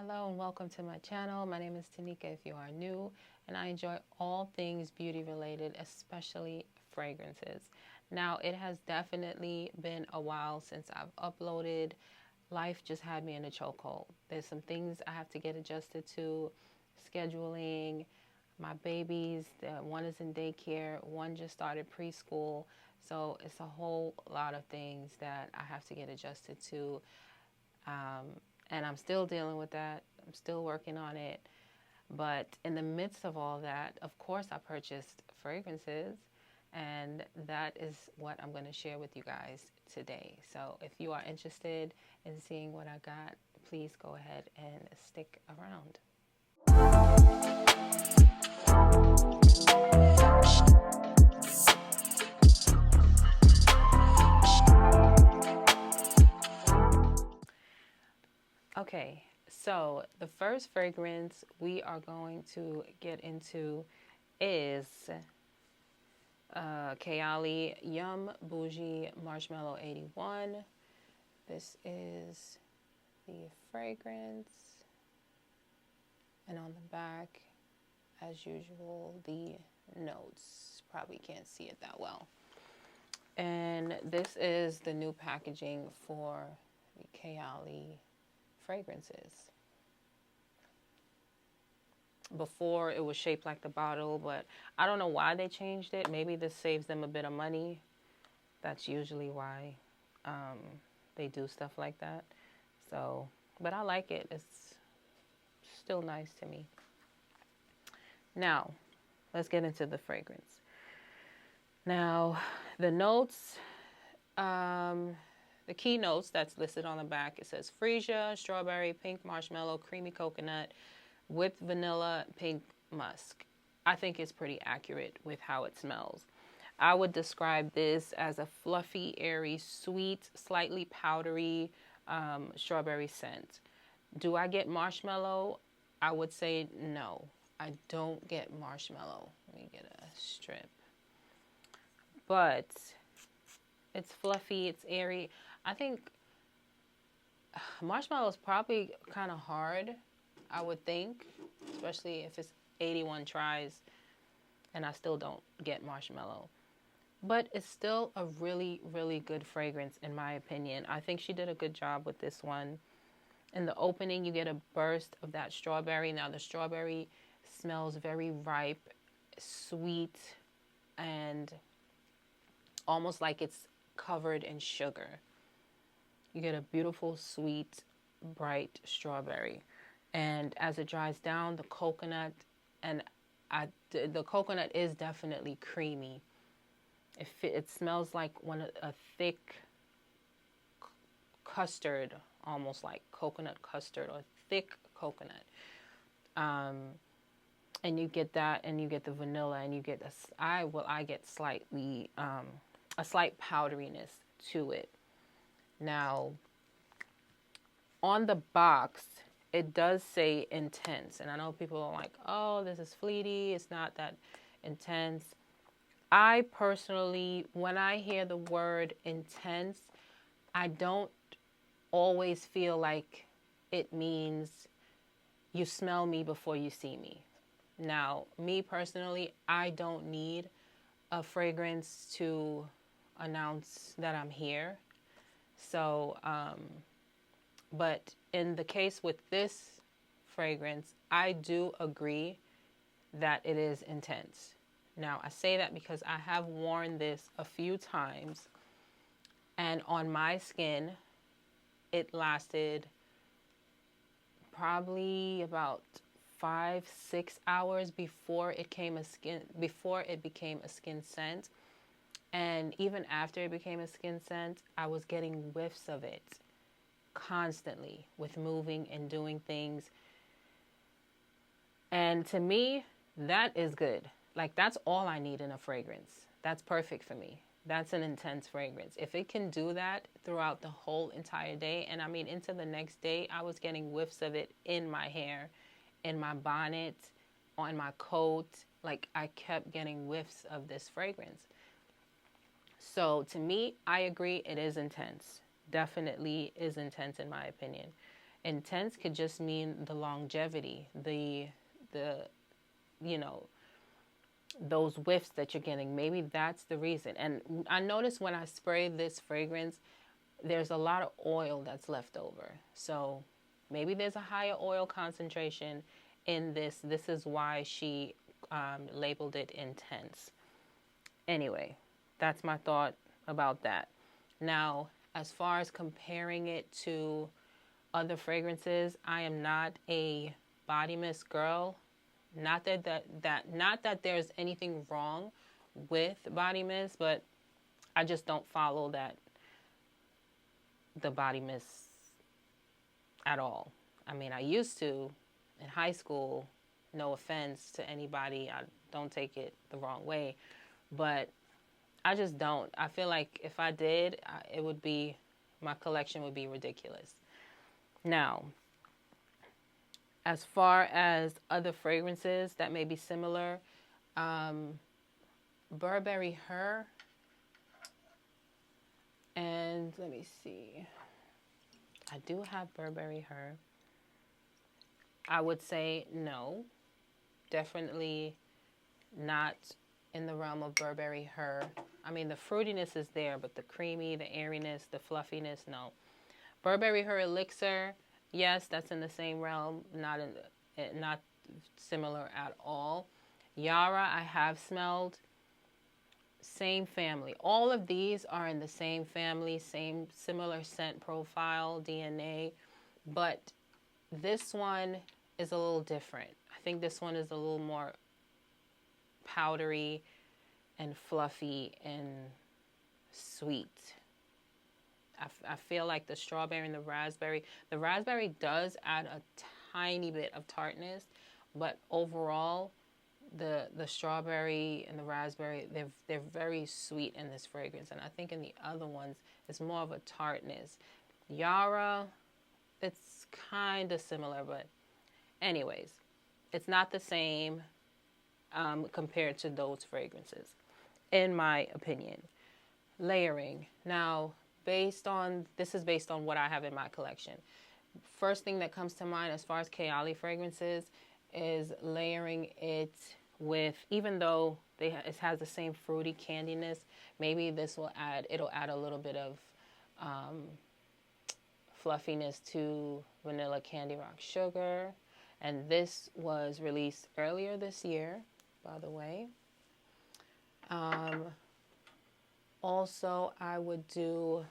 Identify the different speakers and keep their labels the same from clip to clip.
Speaker 1: Hello and welcome to my channel. My name is Tenika if you are new, and I enjoy all things beauty related, especially fragrances. Now, it has definitely been a while since I've uploaded. Life just had me in a chokehold. There's some things I have to get adjusted to, scheduling, my babies, one is in daycare, one just started preschool, so it's a whole lot of things that I have to get adjusted to. And I'm still dealing with that. I'm still working on it. But in the midst of all that, of course, I purchased fragrances. And that is what I'm going to share with you guys today. So if you are interested in seeing what I got, please go ahead and stick around. Okay, so the first fragrance we are going to get into is Kayali Yum Boujee Marshmellow 81. This is the fragrance, and on the back, as usual, the notes. Probably can't see it that well. And this is the new packaging for the Kayali fragrances. Before it was shaped like the bottle, but I don't know why they changed it. Maybe this saves them a bit of money. That's usually why they do stuff like that. So, but I like it. It's still nice to me. Now, let's get into the fragrance. Now, the notes, the key notes that's listed on the back, it says freesia, strawberry, pink marshmallow, creamy coconut, whipped vanilla, pink musk. I think it's pretty accurate with how it smells. I would describe this as a fluffy, airy, sweet, slightly powdery strawberry scent. Do I get marshmallow? I would say no. I don't get marshmallow. Let me get a strip. But it's fluffy, it's airy. I think marshmallow is probably kind of hard, I would think, especially if it's 81 tries and I still don't get marshmallow. But it's still a really, really good fragrance in my opinion. I think she did a good job with this one. In the opening, you get a burst of that strawberry. Now, the strawberry smells very ripe, sweet, and almost like it's covered in sugar. You get a beautiful, sweet, bright strawberry. And as it dries down, the coconut, and the coconut is definitely creamy. It smells like a thick custard, almost like coconut custard or thick coconut. And you get that, and you get the vanilla, and you get I get slightly a slight powderiness to it. Now, on the box, it does say intense, and I know people are like, oh, this is fleety, it's not that intense. I personally, when I hear the word intense, I don't always feel like it means you smell me before you see me. Now, me personally, I don't need a fragrance to announce that I'm here. So, but in the case with this fragrance, I do agree that it is intense. Now, I say that because I have worn this a few times, and on my skin, it lasted probably about 5-6 hours before it became a skin scent. And even after it became a skin scent, I was getting whiffs of it constantly with moving and doing things. And to me, that is good. Like, that's all I need in a fragrance. That's perfect for me. That's an intense fragrance. If it can do that throughout the whole entire day, and I mean into the next day, I was getting whiffs of it in my hair, in my bonnet, on my coat. Like, I kept getting whiffs of this fragrance. So to me, I agree, it is intense. Definitely is intense in my opinion. Intense could just mean the longevity, the you know, those whiffs that you're getting. Maybe that's the reason. And I noticed when I spray this fragrance, there's a lot of oil that's left over. So maybe there's a higher oil concentration in this. This is why she labeled it intense. Anyway, that's my thought about that. Now, as far as comparing it to other fragrances, I am not a body mist girl. Not that there's anything wrong with body mist, but I just don't follow the body mist at all. I mean, I used to in high school. No offense to anybody. I don't take it the wrong way, but I just don't. I feel like if I did, it would be, my collection would be ridiculous. Now, as far as other fragrances that may be similar, Burberry Her, and let me see. I do have Burberry Her. I would say no, definitely not in the realm of Burberry Her. I mean, the fruitiness is there, but the creamy, the airiness, the fluffiness, no. Burberry Her Elixir, yes, that's in the same realm, not similar at all. Yara, I have smelled. Same family. All of these are in the same family, same similar scent profile, DNA, but this one is a little different. I think this one is a little more powdery and fluffy and sweet. I feel like the strawberry and the raspberry does add a tiny bit of tartness, but overall the strawberry and the raspberry, they're very sweet in this fragrance, and I think in the other ones it's more of a tartness. Yara, it's kind of similar, but anyways, it's not the same compared to those fragrances, in my opinion. Layering. Now, this is based on what I have in my collection. First thing that comes to mind as far as Kayali fragrances is layering it with, even though it has the same fruity candiness, maybe it'll add a little bit of fluffiness to Vanilla Candy Rock Sugar. And this was released earlier this year, by the way. Also, I would do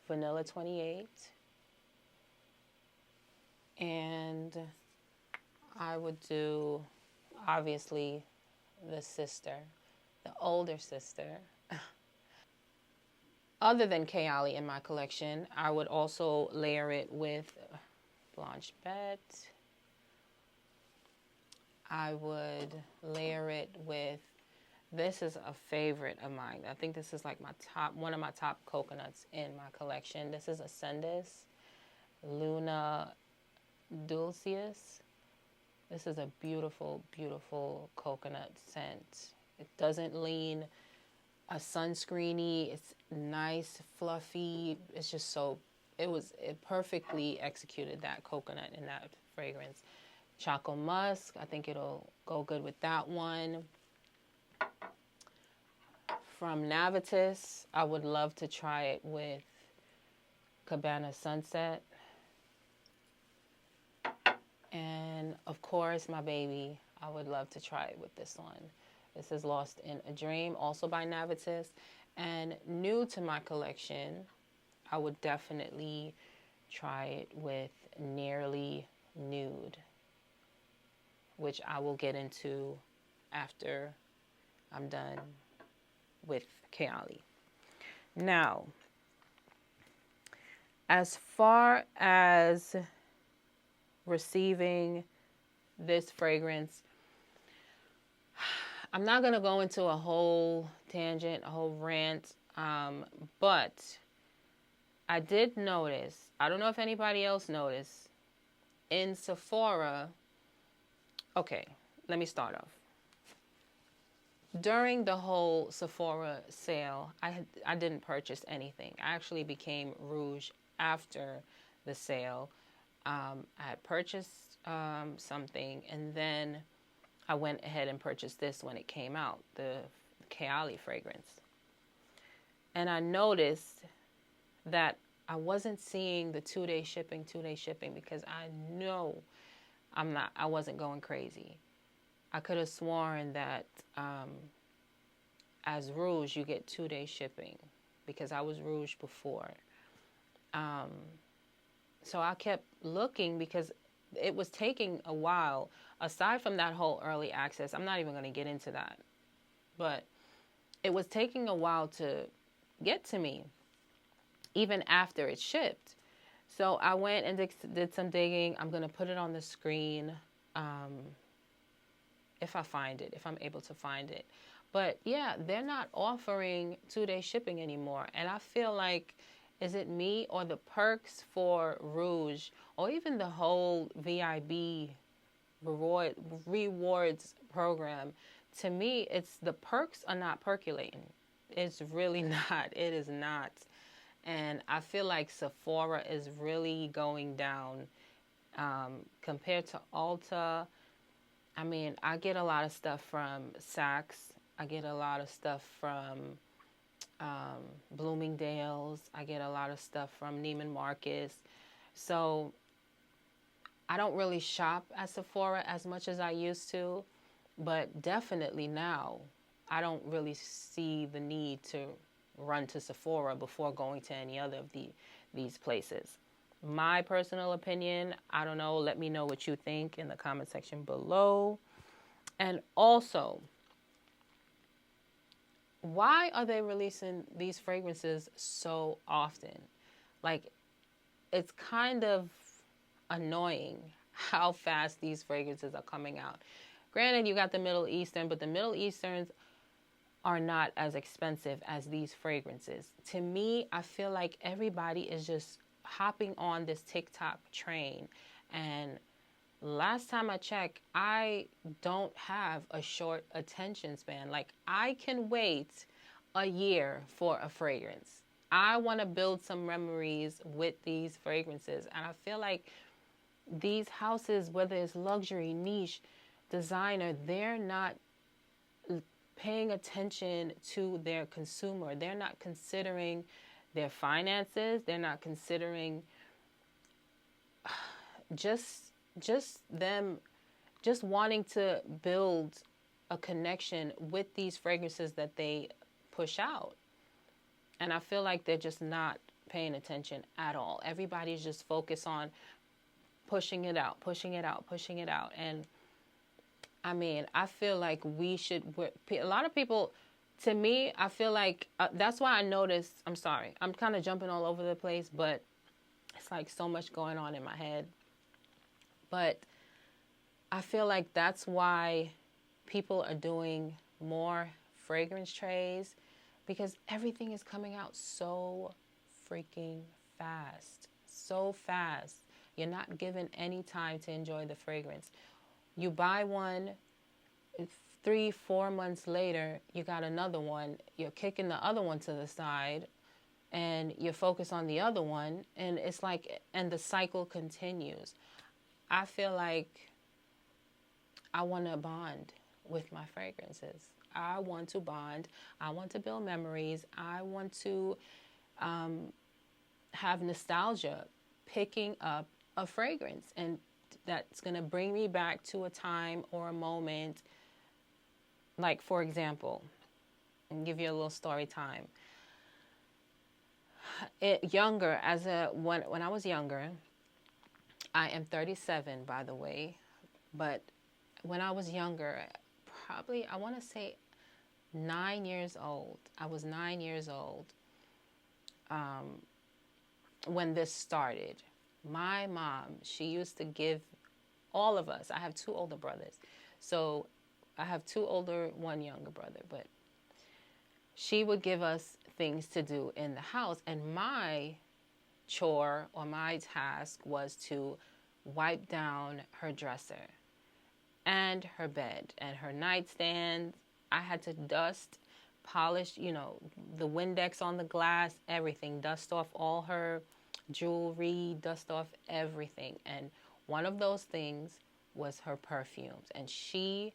Speaker 1: Vanilla 28. And I would do, obviously, the older sister. Other than Kayali in my collection, I would also layer it with Blanche Bette. I would layer it with, this is a favorite of mine. I think this is like one of my top coconuts in my collection. This is Ascendus Luna Dulcius. This is a beautiful, beautiful coconut scent. It doesn't lean a sunscreeny. It's nice, fluffy. It's just it perfectly executed that coconut in that fragrance. Choco Musk, I think it'll go good with that one. From Navitus, I would love to try it with Cabana Sunset. And of course, my baby, I would love to try it with this one. This is Lost in a Dream, also by Navitus. And new to my collection, I would definitely try it with Nearly Nude, which I will get into after I'm done with Kayali. Now, as far as receiving this fragrance, I'm not going to go into a whole tangent, a whole rant, but I did notice, I don't know if anybody else noticed, in Sephora, okay, let me start off. During the whole Sephora sale, I didn't purchase anything. I actually became Rouge after the sale. I had purchased something, and then I went ahead and purchased this when it came out, the Kayali fragrance. And I noticed that I wasn't seeing the 2-day shipping, because I know I wasn't going crazy. I could have sworn that as Rouge, you get 2-day shipping, because I was Rouge before. So I kept looking because it was taking a while. Aside from that whole early access, I'm not even going to get into that. But it was taking a while to get to me, even after it shipped. So I went and did some digging. I'm going to put it on the screen if I find it, if I'm able to find it. But yeah, they're not offering 2-day shipping anymore. And I feel like, is it me or the perks for Rouge, or even the whole VIB rewards program? To me, it's the perks are not percolating. It's really not. It is not. And I feel like Sephora is really going down compared to Ulta. I mean, I get a lot of stuff from Saks. I get a lot of stuff from Bloomingdale's. I get a lot of stuff from Neiman Marcus. So I don't really shop at Sephora as much as I used to, but definitely now I don't really see the need to run to Sephora before going to any other of these places. My personal opinion, I don't know, let me know what you think in the comment section below. And also, why are they releasing these fragrances so often? Like, it's kind of annoying how fast these fragrances are coming out. Granted, you got the Middle Eastern, but the Middle Easterns are not as expensive as these fragrances. To me, I feel like everybody is just hopping on this TikTok train. And last time I checked, I don't have a short attention span. Like, I can wait a year for a fragrance. I want to build some memories with these fragrances. And I feel like these houses, whether it's luxury, niche, designer, they're not paying attention to their consumer. They're not considering their finances. They're not considering just wanting to build a connection with these fragrances that they push out. And I feel like they're just not paying attention at all. Everybody's just focused on pushing it out. And I mean, I feel like we should, a lot of people, to me, I feel like, that's why I noticed, I'm sorry, I'm kind of jumping all over the place, but it's like so much going on in my head. But I feel like that's why people are doing more fragrance trays, because everything is coming out so freaking fast. So fast. You're not given any time to enjoy the fragrance. You buy one, 3-4 months later, you got another one. You're kicking the other one to the side, and you're focused on the other one. And it's like, and the cycle continues. I feel like I want to bond with my fragrances. I want to bond. I want to build memories. I want to have nostalgia picking up a fragrance, and that's going to bring me back to a time or a moment. Like, for example, and give you a little story time. When I was younger, I am 37, by the way, but when I was younger, probably, I want to say 9 years old. I was 9 years old when this started. My mom, she used to give all of us, I have 2 older brothers, so I have 2 older, 1 younger brother, but she would give us things to do in the house, and my chore or my task was to wipe down her dresser and her bed and her nightstand. I had to dust, polish, the Windex on the glass, everything, dust off all her jewelry, dust off everything. And one of those things was her perfumes. And she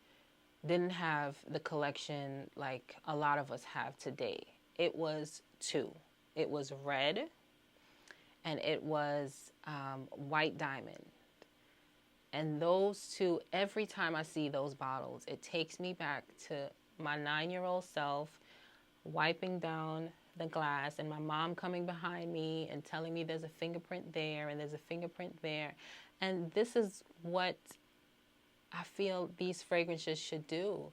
Speaker 1: didn't have the collection like a lot of us have today. It was two. It was red and it was white diamond. And those two, every time I see those bottles, it takes me back to my 9-year-old self wiping down the glass and my mom coming behind me and telling me there's a fingerprint there and there's a fingerprint there. And this is what I feel these fragrances should do.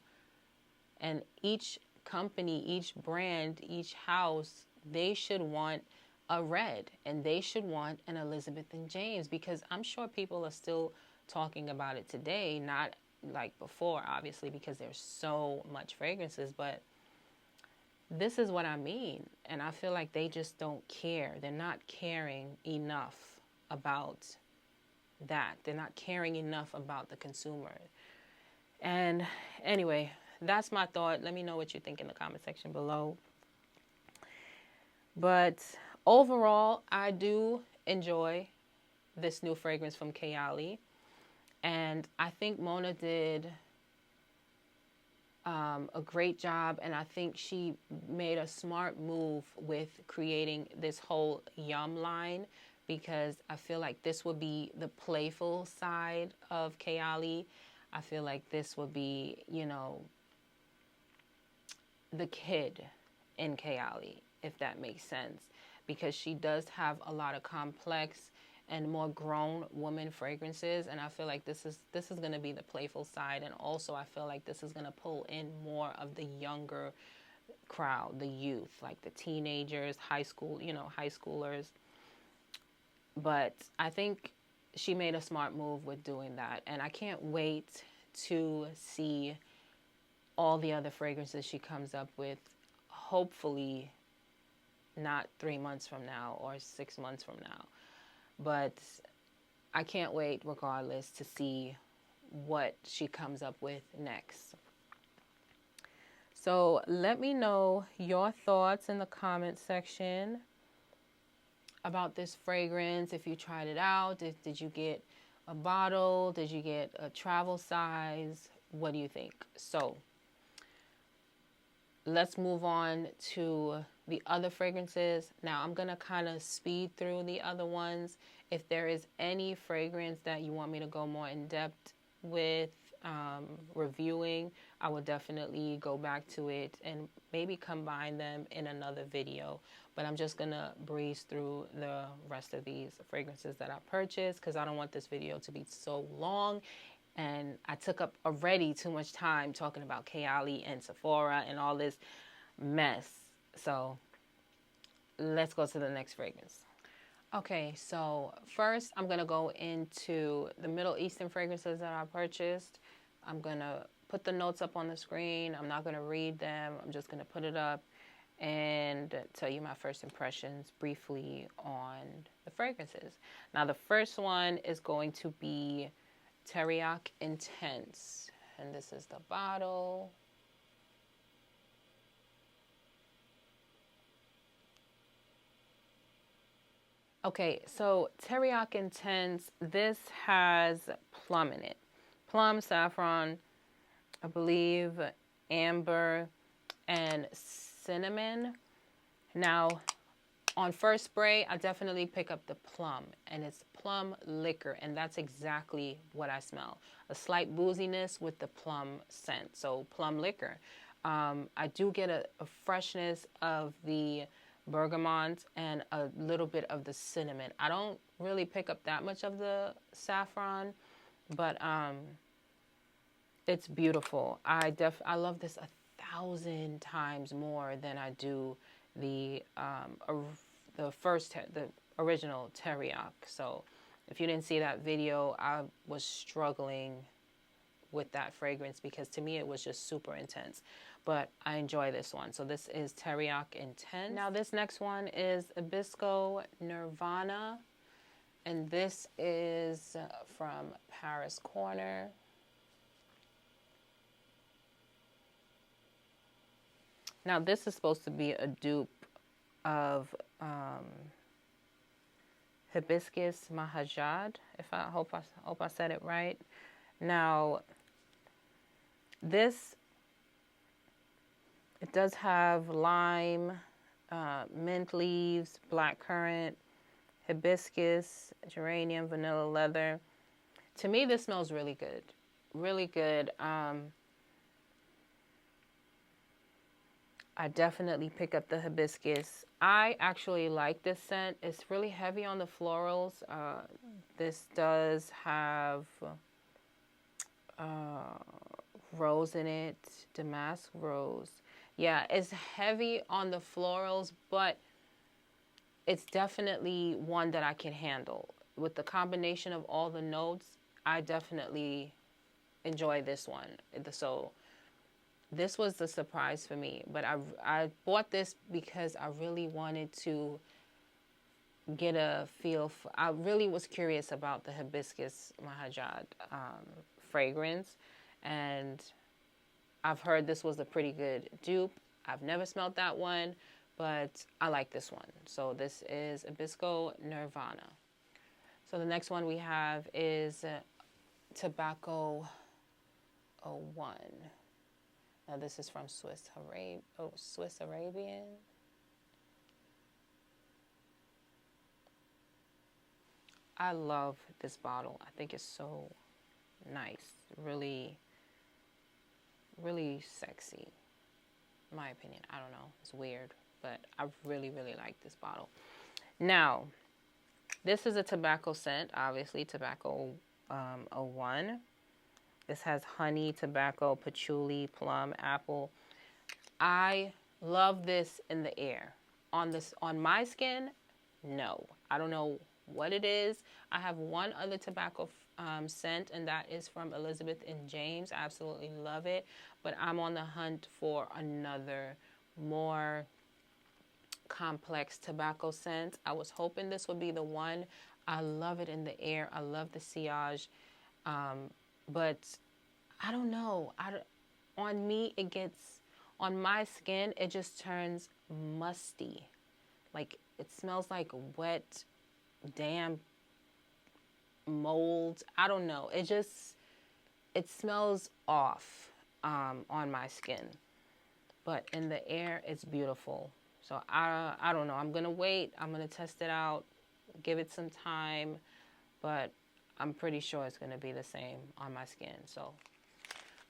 Speaker 1: And each company, each brand, each house, they should want a red and they should want an Elizabeth and James, because I'm sure people are still talking about it today, not like before, obviously, because there's so much fragrances, but this is what I mean. And I feel like they just don't care. They're not caring enough about that. They're not caring enough about the consumer. And anyway, that's my thought. Let me know what you think in the comment section below. But overall, I do enjoy this new fragrance from Kayali. And I think Mona did a great job. And I think she made a smart move with creating this whole Yum line, because I feel like this would be the playful side of Kayali. I feel like this would be, you know, the kid in Kayali, if that makes sense, because she does have a lot of complex and more grown woman fragrances, and I feel like this is going to be the playful side. And also I feel like this is going to pull in more of the younger crowd, the youth, like the teenagers, high school, you know, high schoolers. But I think she made a smart move with doing that, and I can't wait to see all the other fragrances she comes up with, hopefully not 3 months from now or 6 months from now. But I can't wait regardless to see what she comes up with next. So let me know your thoughts in the comment section about this fragrance. If you tried it out, did you get a bottle? Did you get a travel size? What do you think? So let's move on to the other fragrances. Now I'm gonna kind of speed through the other ones. If there is any fragrance that you want me to go more in depth with reviewing, I will definitely go back to it and maybe combine them in another video. But I'm just gonna breeze through the rest of these fragrances that I purchased, because I don't want this video to be so long. And I took up already too much time talking about Kayali and Sephora and all this mess. So let's go to the next fragrance. Okay, so first I'm going to go into the Middle Eastern fragrances that I purchased. I'm going to put the notes up on the screen. I'm not going to read them. I'm just going to put it up and tell you my first impressions briefly on the fragrances. Now the first one is going to be Teriaq Intense, and this is the bottle. Okay, so Teriaq Intense, this has plum in it. Plum, saffron, I believe, amber, and cinnamon. Now, on first spray, I definitely pick up the plum, and it's plum liquor, and that's exactly what I smell. A slight booziness with the plum scent, so plum liquor. I do get a freshness of the bergamot and a little bit of the cinnamon. I don't really pick up that much of the saffron, but it's beautiful. I love this 1,000 times more than I do the original Teriaq. So if you didn't see that video, I was struggling with that fragrance because to me it was just super intense. But I enjoy this one. So this is Teriaq Intense. Now this next one is Ibisco Nirvana, and this is from Paris Corner. Now this is supposed to be a dupe of Hibiscus Mahajad, if I hope I said it right. Now, this, it does have lime, mint leaves, blackcurrant, hibiscus, geranium, vanilla leather. To me, this smells really good. Really good. I definitely pick up the hibiscus. I actually like this scent. It's really heavy on the florals. This does have rose in it, damask rose. Yeah, it's heavy on the florals, but it's definitely one that I can handle. With the combination of all the notes, I definitely enjoy this one. So this was the surprise for me, but I bought this because I really wanted to get a feel for, I really was curious about the Hibiscus Mahajad fragrance, and I've heard this was a pretty good dupe. I've never smelled that one, but I like this one. So this is Ibisco Nirvana. So the next one we have is Tobacco 01. Now this is from Swiss Arabian. I love this bottle. I think it's so nice. Really, really sexy. In my opinion. I don't know. It's weird. But I really, really like this bottle. Now, this is a tobacco scent. Obviously, Tobacco 01. This has honey, tobacco, patchouli, plum, apple. I love this in the air. On my skin, no. I don't know what it is. I have one other tobacco scent, and that is from Elizabeth and James. I absolutely love it. But I'm on the hunt for another, more complex tobacco scent. I was hoping this would be the one. I love it in the air. I love the sillage. But I don't know. On me, it gets, on my skin, it just turns musty. Like, it smells like wet, damp mold. I don't know. It smells off on my skin. But in the air, it's beautiful. So I don't know. I'm going to wait. I'm going to test it out, give it some time. But I'm pretty sure it's going to be the same on my skin. So,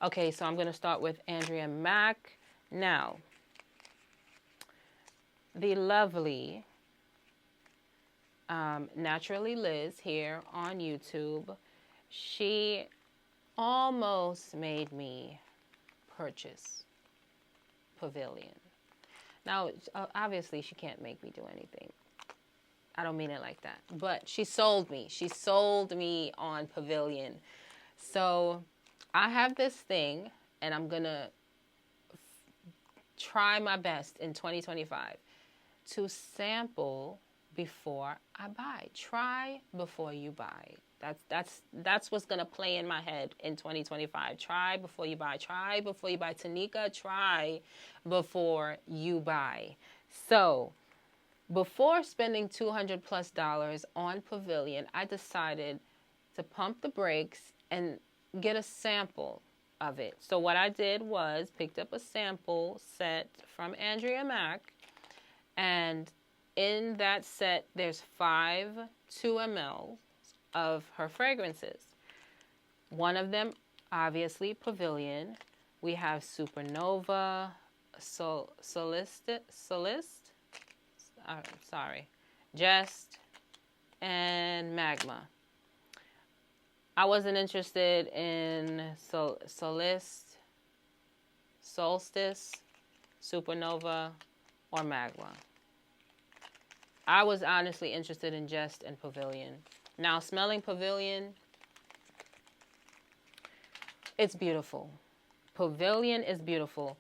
Speaker 1: okay, so I'm going to start with Andrea Mac. Now, the lovely Naturally Liz here on YouTube, she almost made me purchase Pavilion. Now, obviously, she can't make me do anything. I don't mean it like that. But she sold me. She sold me on Pavilion. So I have this thing, and I'm going to try my best in 2025 to sample before I buy. Try before you buy. That's what's going to play in my head in 2025. Try before you buy. Try before you buy. Tanika, try before you buy. So before spending $200+ on Pavilion, I decided to pump the brakes and get a sample of it. So what I did was picked up a sample set from Andrea Mac, and in that set there's 5 2 ml of her fragrances. One of them, obviously, Pavilion. We have Supernova, Jest, and Magma. I wasn't interested in Solstice, Supernova, or Magma. I was honestly interested in Jest and Pavilion. Now, smelling Pavilion, it's beautiful. Pavilion is beautiful.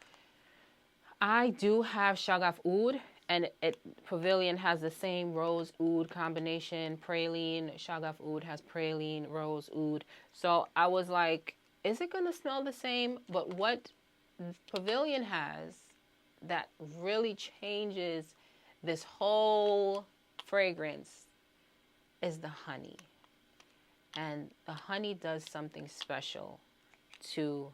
Speaker 1: I do have Shagaf Oud, and Pavilion has the same rose oud combination, praline. Shagaf Oud has praline, rose oud. So I was like, is it going to smell the same? But what Pavilion has that really changes this whole fragrance is the honey. And the honey does something special to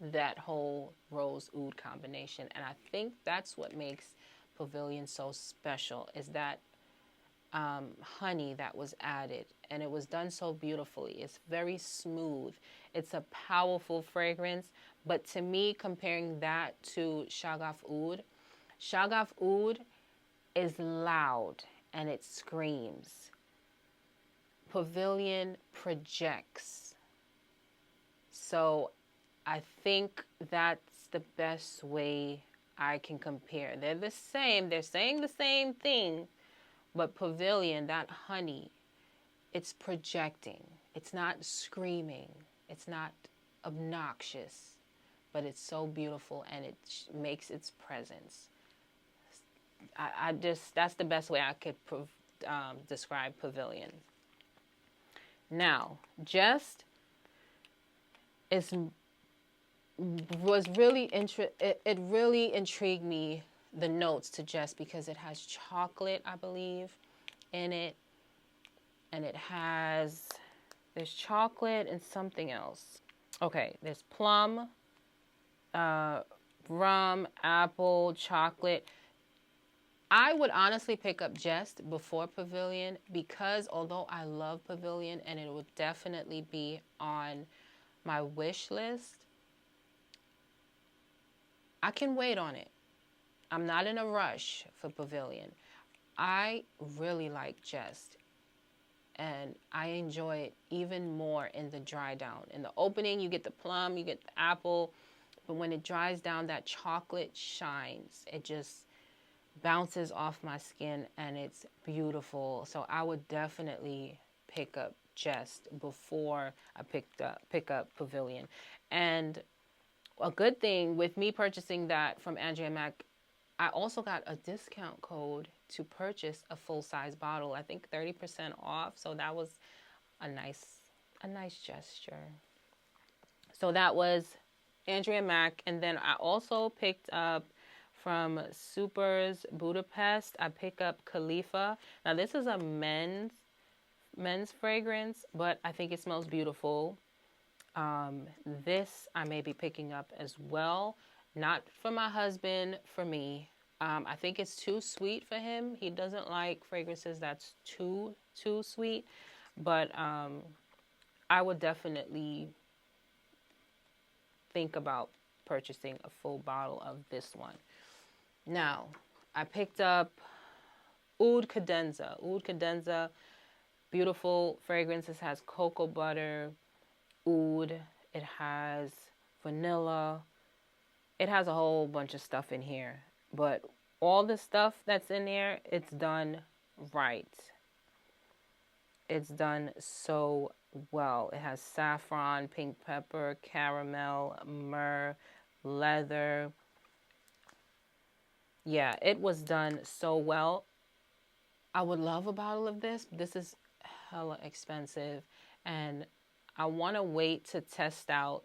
Speaker 1: that whole rose oud combination. And I think that's what makes Pavilion so special, is that honey that was added, and it was done so beautifully. It's very smooth. It's a powerful fragrance, but to me, comparing that to Shagaf Oud is loud and it screams. Pavilion projects. So I think that's the best way I can compare. They're the same. They're saying the same thing. But Pavilion, that honey, it's projecting. It's not screaming. It's not obnoxious. But it's so beautiful, and it makes its presence. I just, that's the best way I could describe Pavilion. Now, Jest was really it really intrigued me, the notes to Jest, because it has chocolate, I believe, in it, and there's chocolate and something else. Okay, there's plum, rum, apple, chocolate. I would honestly pick up Jest before Pavilion, because although I love Pavilion and it would definitely be on my wish list, I can wait on it. I'm not in a rush for Pavilion. I really like Jest, and I enjoy it even more in the dry down. In the opening, you get the plum, you get the apple, but when it dries down, that chocolate shines. It just bounces off my skin, and it's beautiful. So I would definitely pick up Jest before I pick up Pavilion. And a good thing with me purchasing that from Andrea Mac, I also got a discount code to purchase a full-size bottle. I think 30% off. So that was a nice gesture. So that was Andrea Mac. And then I also picked up from Supers Budapest, I pick up Khalifa. Now this is a men's fragrance, but I think it smells beautiful. This I may be picking up as well. Not for my husband, for me. I think it's too sweet for him. He doesn't like fragrances that's too sweet. But I would definitely think about purchasing a full bottle of this one. Now, I picked up Oud Cadenza. Oud Cadenza, beautiful fragrance. It has cocoa butter, oud. It has vanilla. It has a whole bunch of stuff in here. But all the stuff that's in there, it's done right. It's done so well. It has saffron, pink pepper, caramel, myrrh, leather. Yeah, it was done so well. I would love a bottle of this, but this is hella expensive. And I want to wait to test out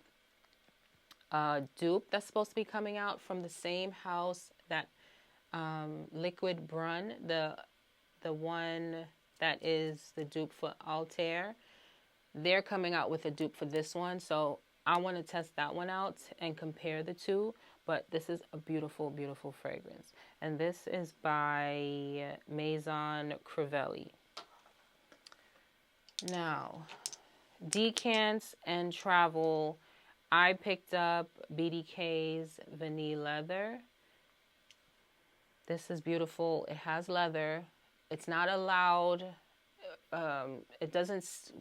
Speaker 1: a dupe that's supposed to be coming out from the same house, that Liquid Brun, the one that is the dupe for Altair. They're coming out with a dupe for this one, so I want to test that one out and compare the two. But this is a beautiful, beautiful fragrance. And this is by Maison Crivelli. Now, decants and travel. I picked up BDK's Vanille Leather. This is beautiful. It has leather. It's not a loud, it doesn't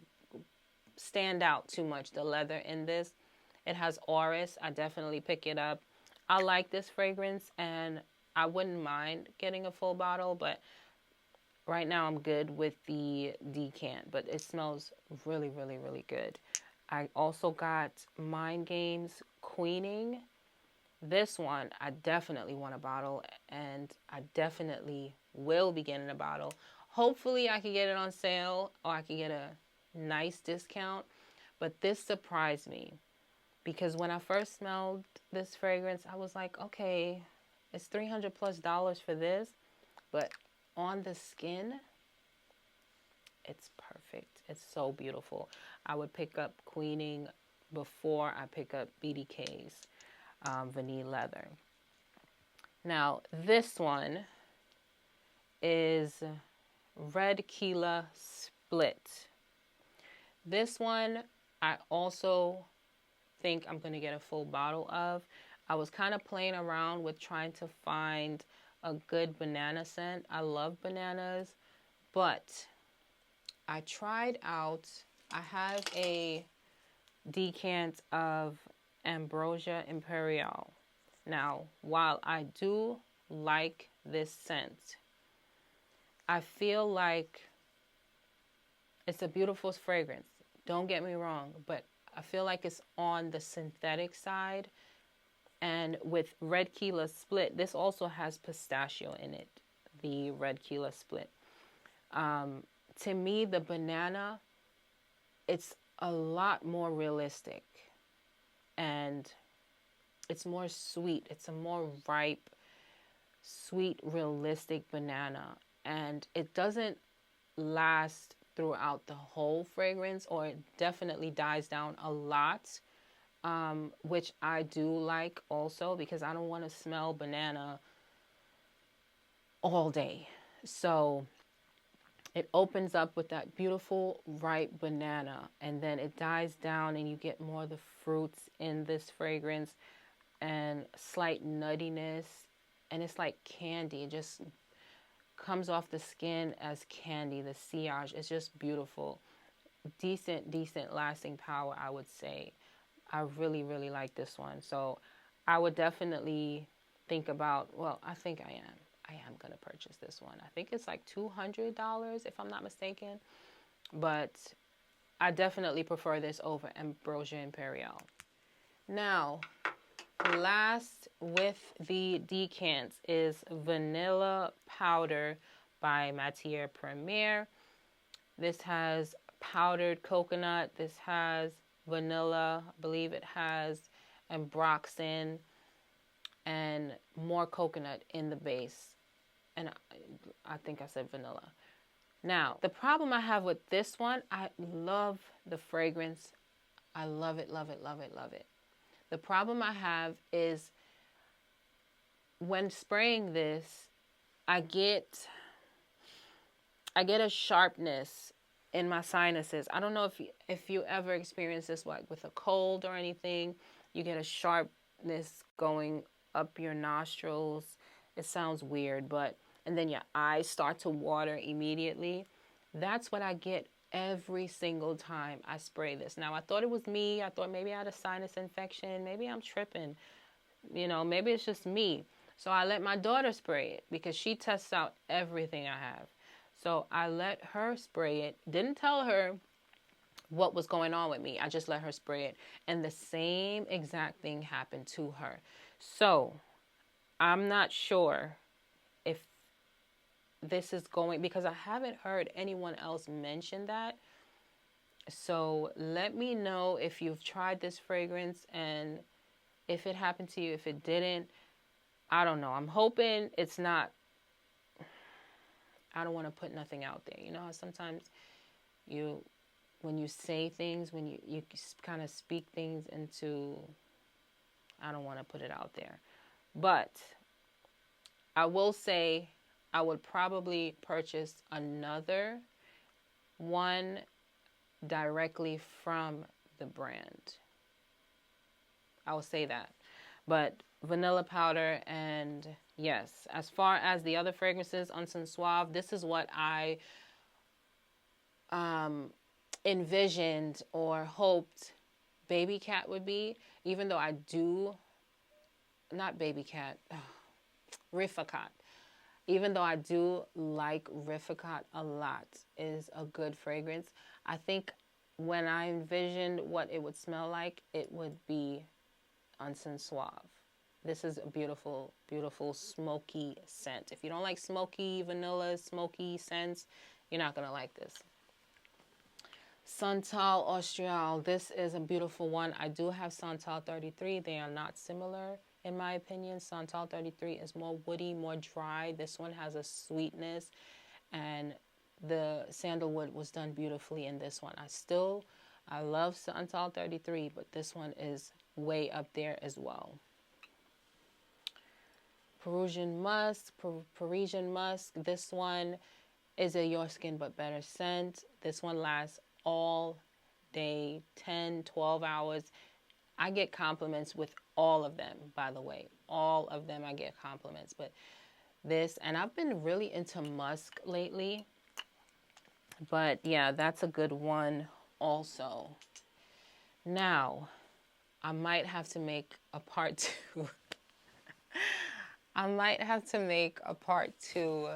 Speaker 1: stand out too much, the leather in this. It has Oris. I definitely pick it up. I like this fragrance, and I wouldn't mind getting a full bottle, but right now I'm good with the decant, but it smells really, really, really good. I also got Mind Games Queening. This one, I definitely want a bottle, and I definitely will be getting a bottle. Hopefully I can get it on sale, or I can get a nice discount. But this surprised me, because when I first smelled this fragrance, I was like, okay, it's $300+ for this. But on the skin, it's perfect. It's so beautiful. I would pick up Queening before I pick up BDK's Vanille Leather. Now, this one is Red Keela Split. This one, I also think I'm going to get a full bottle of. I was kind of playing around with trying to find a good banana scent. I love bananas, but I tried out, I have a decant of Ambrosia Imperial. Now, while I do like this scent, I feel like it's a beautiful fragrance. Don't get me wrong, but I feel like it's on the synthetic side. And with Red Keela Split, this also has pistachio in it, the Red Keela Split. To me, the banana, it's a lot more realistic. And it's more sweet. It's a more ripe, sweet, realistic banana. And it doesn't last throughout the whole fragrance, or it definitely dies down a lot. Which I do like also, because I don't want to smell banana all day. So it opens up with that beautiful ripe banana, and then it dies down and you get more of the fruits in this fragrance and slight nuttiness, and it's like candy. It just comes off the skin as candy. The sillage is just beautiful. Decent lasting power, I would say. I really, really like this one. So I would definitely think about, well, I think I am going to purchase this one. I think it's like $200 if I'm not mistaken. But I definitely prefer this over Ambrosia Imperial. Now, last with the decants is Vanilla Powder by Matière Première. This has powdered coconut. This has vanilla, I believe it has ambroxan and more coconut in the base. And I think I said vanilla. Now, the problem I have with this one, I love the fragrance. I love it, love it, love it, love it. The problem I have is when spraying this, I get a sharpness in my sinuses. I don't know if you ever experience this, like with a cold or anything. You get a sharpness going up your nostrils. It sounds weird, and then your eyes start to water immediately. That's what I get every single time I spray this. Now, I thought it was me. I thought maybe I had a sinus infection. Maybe I'm tripping. Maybe it's just me. So I let my daughter spray it because she tests out everything I have. So I let her spray it. Didn't tell her what was going on with me. I just let her spray it. And the same exact thing happened to her. So I'm not sure if this is going, because I haven't heard anyone else mention that. So let me know if you've tried this fragrance and if it happened to you. If it didn't, I don't know. I'm hoping it's not. I don't want to put nothing out there. You know how sometimes when you say things, when you kind of speak things into, I don't want to put it out there. But I will say I would probably purchase another one directly from the brand. I will say that. But vanilla powder, and yes, as far as the other fragrances, Encens Suave, this is what I envisioned or hoped Baby Cat would be, even though I do, not Baby Cat, Rifakat. Even though I do like Rifakat a lot, is a good fragrance. I think when I envisioned what it would smell like, it would be Encens Suave. This is a beautiful, beautiful smoky scent. If you don't like smoky vanilla, smoky scents, you're not going to like this. Santal Austral. This is a beautiful one. I do have Santal 33. They are not similar, in my opinion. Santal 33 is more woody, more dry. This one has a sweetness and the sandalwood was done beautifully in this one. I love Santal 33, but this one is way up there as well. Parisian Misc. This one is a Your Skin But Better scent. This one lasts all day, 10, 12 hours. I get compliments with all of them, by the way. All of them I get compliments. But this, and I've been really into musk lately. But yeah, that's a good one also. Now, I might have to make a part 2. I might have to make a part 2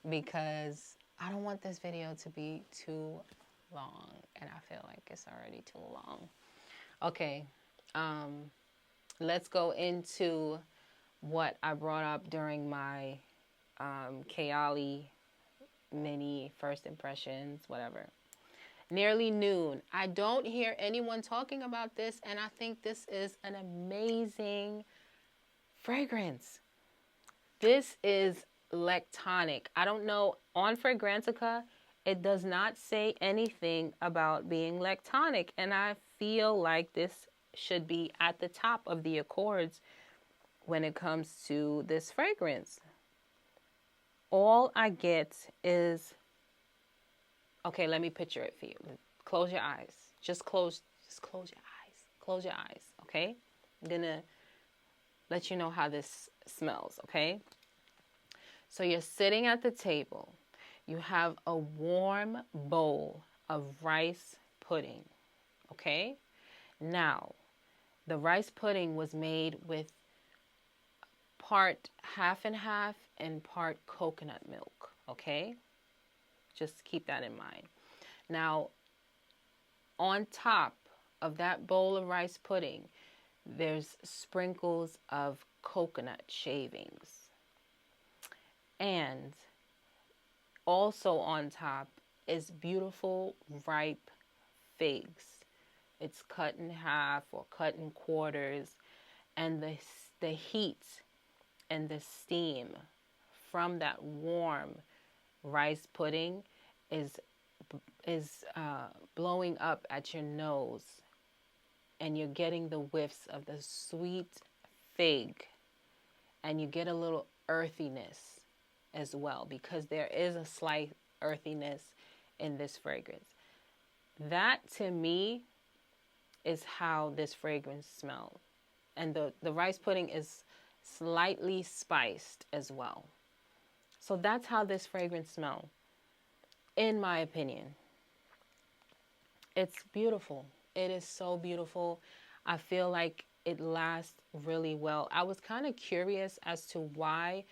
Speaker 1: because I don't want this video to be too long, and I feel like it's already too long. Okay, let's go into what I brought up during my Kayali mini first impressions, whatever. Nearly Noon. I don't hear anyone talking about this, and I think this is an amazing fragrance. This is lactonic. I don't know, on Fragrantica, it does not say anything about being lactonic, and I feel like this should be at the top of the accords when it comes to this fragrance. All I get is, okay, let me picture it for you. Close your eyes. Just close your eyes. Close your eyes, okay? I'm gonna let you know how this smells, okay? So you're sitting at the table. You have a warm bowl of rice pudding, okay? Now, the rice pudding was made with part half and half and part coconut milk, okay? Just keep that in mind. Now, on top of that bowl of rice pudding, there's sprinkles of coconut shavings. And also on top is beautiful ripe figs. It's cut in half or cut in quarters. And the heat and the steam from that warm rice pudding is blowing up at your nose, and you're getting the whiffs of the sweet fig, and you get a little earthiness as well, because there is a slight earthiness in this fragrance. That to me is how this fragrance smells. And the rice pudding is slightly spiced as well. So that's how this fragrance smells, in my opinion. It's beautiful. It is so beautiful. I feel like it lasts really well. I was kind of curious as to why,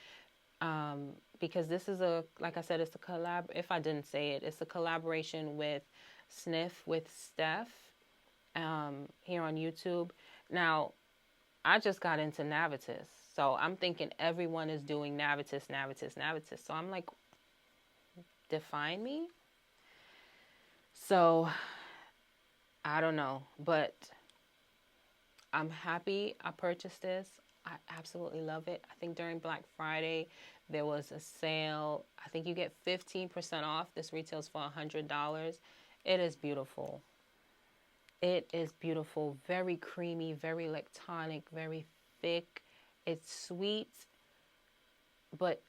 Speaker 1: because this is like I said, it's a collab. If I didn't say it, it's a collaboration with Sniff with Steph here on YouTube. Now, I just got into Navitus, so I'm thinking everyone is doing Navitus. So I'm like, define me? So I don't know, but I'm happy I purchased this. I absolutely love it. I think during Black Friday, there was a sale. I think you get 15% off. This retails for $100. It is beautiful. It is beautiful. Very creamy, very lactonic, very thick. It's sweet, but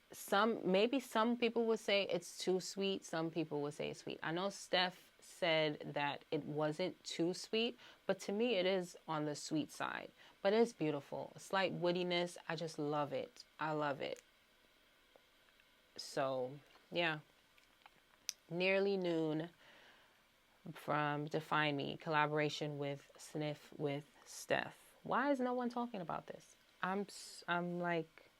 Speaker 1: maybe some people would say it's too sweet. Some people would say it's sweet. I know Steph said that it wasn't too sweet, but to me it is on the sweet side. But it's beautiful. A slight woodiness. I just love it. I love it. So, yeah. Nearly Noon from Define Me, collaboration with Sniff with Steph. Why is no one talking about this? I'm like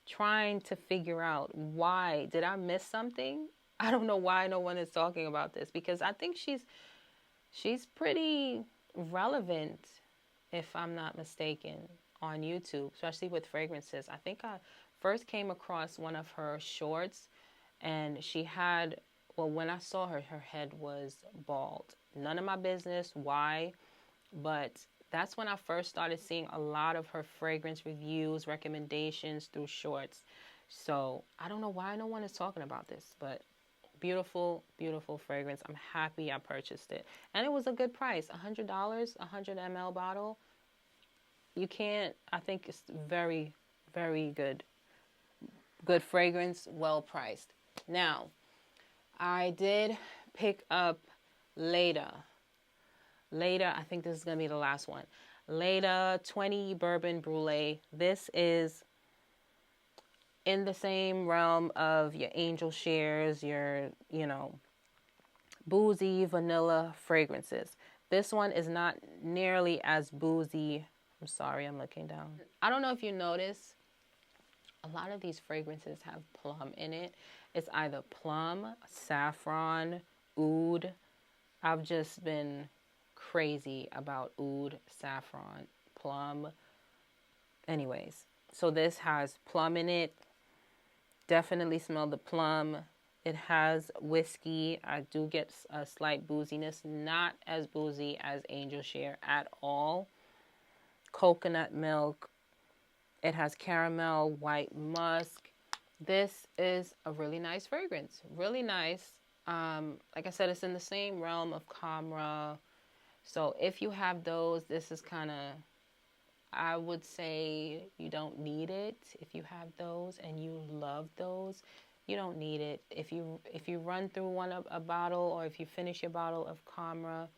Speaker 1: trying to figure out why. Did I miss something? I don't know why no one is talking about this, because I think she's pretty relevant, if I'm not mistaken, on YouTube, especially with fragrances. I think I first came across one of her shorts, and she had, well, when I saw her, her head was bald. None of my business why, but that's when I first started seeing a lot of her fragrance reviews, recommendations through shorts. So I don't know why no one is talking about this, but Beautiful, beautiful fragrance. I'm happy I purchased it. And it was a good price. $100, 100 ml bottle. You can't, I think it's very, very good. Good fragrance, well priced. Now, I did pick up Leda. Leda, I think this is going to be the last one. Leda 20 Bourbon Brûlée. This is in the same realm of your angel shares, your, you know, boozy vanilla fragrances. This one is not nearly as boozy. I'm sorry, I'm looking down. I don't know if you notice, a lot of these fragrances have plum in it. It's either plum, saffron, oud. I've just been crazy about oud, saffron, plum. Anyways, so this has plum in it. Definitely smell the plum. It has whiskey. I do get a slight booziness. Not as boozy as Angel Share at all. Coconut milk. It has caramel, white musk. This is a really nice fragrance. Really nice. Like I said, it's in the same realm of Camera. So if you have those, this is kind of, I would say you don't need it. If you have those and you love those, you don't need it. If you run through a bottle, or if you finish your bottle of Camera,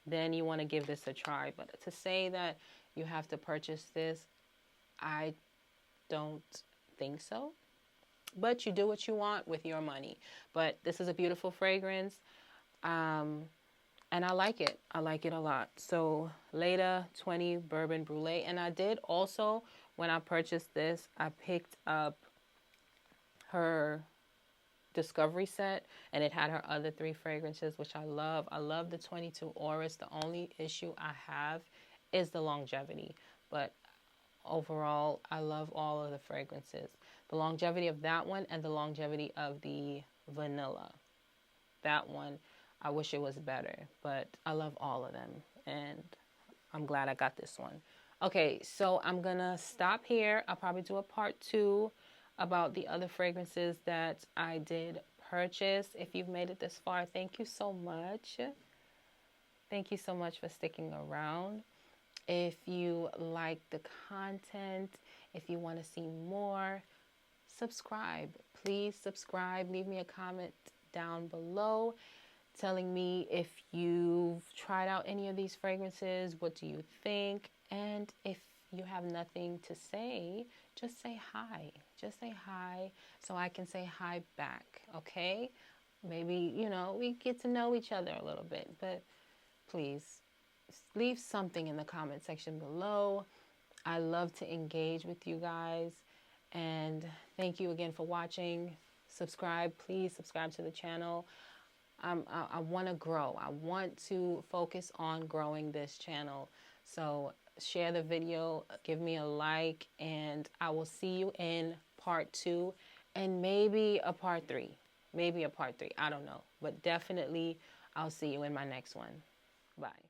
Speaker 1: then you want to give this a try. But to say that you have to purchase this, I don't think so. But you do what you want with your money. But this is a beautiful fragrance. And I like it. I like it a lot. So Leda 20 Bourbon Brûlée. And I did also, when I purchased this, I picked up her Discovery set. And it had her other 3 fragrances, which I love. I love the 22 Auras. The only issue I have is the longevity. But overall, I love all of the fragrances. The longevity of that one and the longevity of the vanilla. That one, I wish it was better, but I love all of them, and I'm glad I got this one. Okay, so I'm going to stop here. I'll probably do a part 2 about the other fragrances that I did purchase. If you've made it this far, thank you so much. Thank you so much for sticking around. If you like the content, if you want to see more, subscribe. Please subscribe. Leave me a comment down below telling me if you've tried out any of these fragrances, what do you think? And if you have nothing to say, just say hi. Just say hi so I can say hi back, okay? Maybe, you know, we get to know each other a little bit, but please leave something in the comment section below. I love to engage with you guys. And thank you again for watching. Subscribe, please subscribe to the channel. I want to grow. I want to focus on growing this channel. So share the video, give me a like, and I will see you in part 2 and maybe a part 3. Maybe a part 3. I don't know. But definitely I'll see you in my next one. Bye.